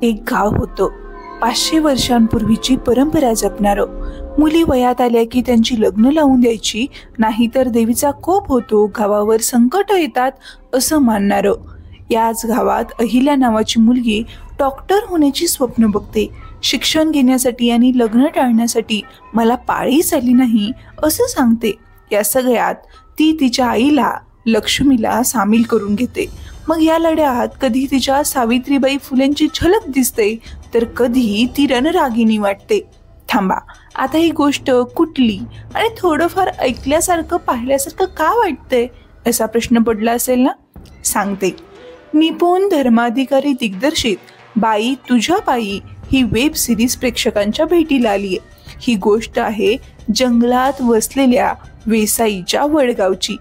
एक गाव होतं, 500 वर्षांपूर्वीची परंपरा जपणारं. मुली वयात आल्या की त्यांची लग्न लावून द्यायची, नाहीतर देवीचा कोप होतो, गावावर संकट येतात असं मानणारं. याच गावात अहिल्या नावाची मुलगी डॉक्टर होण्याची स्वप्न बघते. शिक्षण घेण्यासाठी आणि लग्न टाळण्यासाठी मला पाळीच आली नाही असं सांगते. या सगळ्यात ती तिच्या आईला लक्ष्मीला सामील करून घेते. मग या लढ्यात कधी तिच्या सावित्रीबाई फुलेंची झलक दिसते, तर कधी ती रणरागिणी वाटते. थांबा, आता ही गोष्ट कुठली आणि थोडंफार ऐकल्यासारखं पाहिल्यासारखं का वाटतंय असा प्रश्न पडला असेल ना. सांगते. निपुण धर्माधिकारी दिग्दर्शित बाई तुझ्या पायी ही वेब सिरीज प्रेक्षकांच्या भेटीला आली आहे. ही गोष्ट आहे जंगलात वसलेल्या वेसाईच्या वडगावची.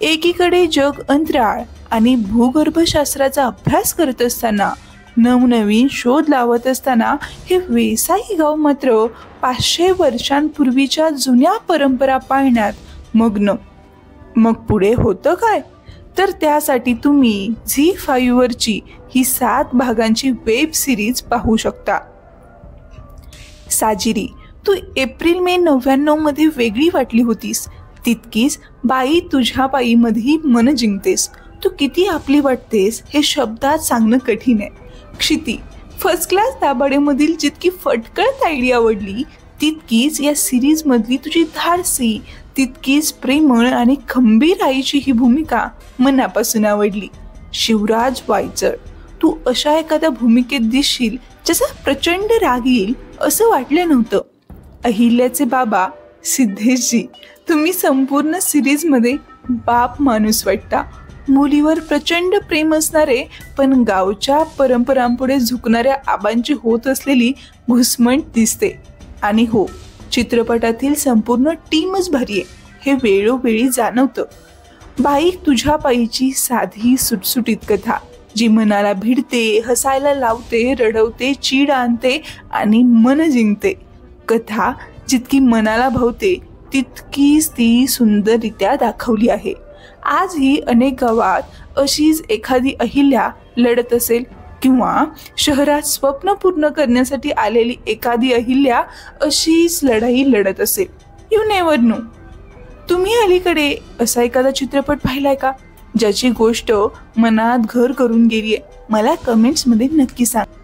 एकीकडे जग अंतराळ आणि भूगर्भशास्त्राचा अभ्यास करत असताना, नवनवीन शोध लावत असताना, हे वेसाई गाव मात्र 500 वर्षांपूर्वीच्या जुन्या परंपरा पाळण्यात मग्न. मग पुढे होतं काय? तर त्यासाठी तुम्ही झी5 वरची ही 7 भागांची वेब सिरीज पाहू शकता. साजिरी, तू एप्रिल मे 99 मध्ये वेगळी वाटली होतीस, तितकीच बाई तुझ्या पायीमध्येही मन जिंकतेस. तू किती आपली वाटतेस हे शब्दात सांगणं कठीण आहे. क्षिती, फर्स्ट क्लास दाभाडेमधील जितकी फटकळ तायडी आवडली, तितकीच या सिरीज मधली तुझी धाडसी, तितकीच प्रेमळ आणि खंबीर आईची ही भूमिका मनापासून आवडली. शिवराज वायचळ, तू अशा एखाद्या भूमिकेत दिसशील ज्याचा प्रचंड राग येईल असं वाटलं नव्हतं. अहिल्याचे बाबा सिद्धेशजी, तुम्ही संपूर्ण सिरीज मध्ये बाप माणूस वाटता. मुलीवर प्रचंड प्रेम असणारे पण गावच्या परंपरांपुढे झुकणाऱ्या आबांची होत असलेली घुसमट दिसते. आणि हो, चित्रपटातील संपूर्ण टीमच भारी आहे हे वेळोवेळी जाणवतं. बाई तुझ्या पायीची साधी सुटसुटीत कथा, जी मनाला भिडते, हसायला लावते, रडवते, चीड आणते आणि मन जिंकते. कथा जितकी मनाला भावते तितकीच ती सुंदररित्या दाखवली आहे. आजही अनेक गावात अशीच एखादी अहिल्या लढत असेल, किंवा शहरात स्वप्न पूर्ण करण्यासाठी आलेली एखादी अहिल्या अशीच लढाई लढत असेल. You never know. तुम्ही अलीकडे असा एखादा चित्रपट पाहिलाय का ज्याची गोष्ट मनात घर करून गेलीये? मला कमेंट्समध्ये नक्की सांगा.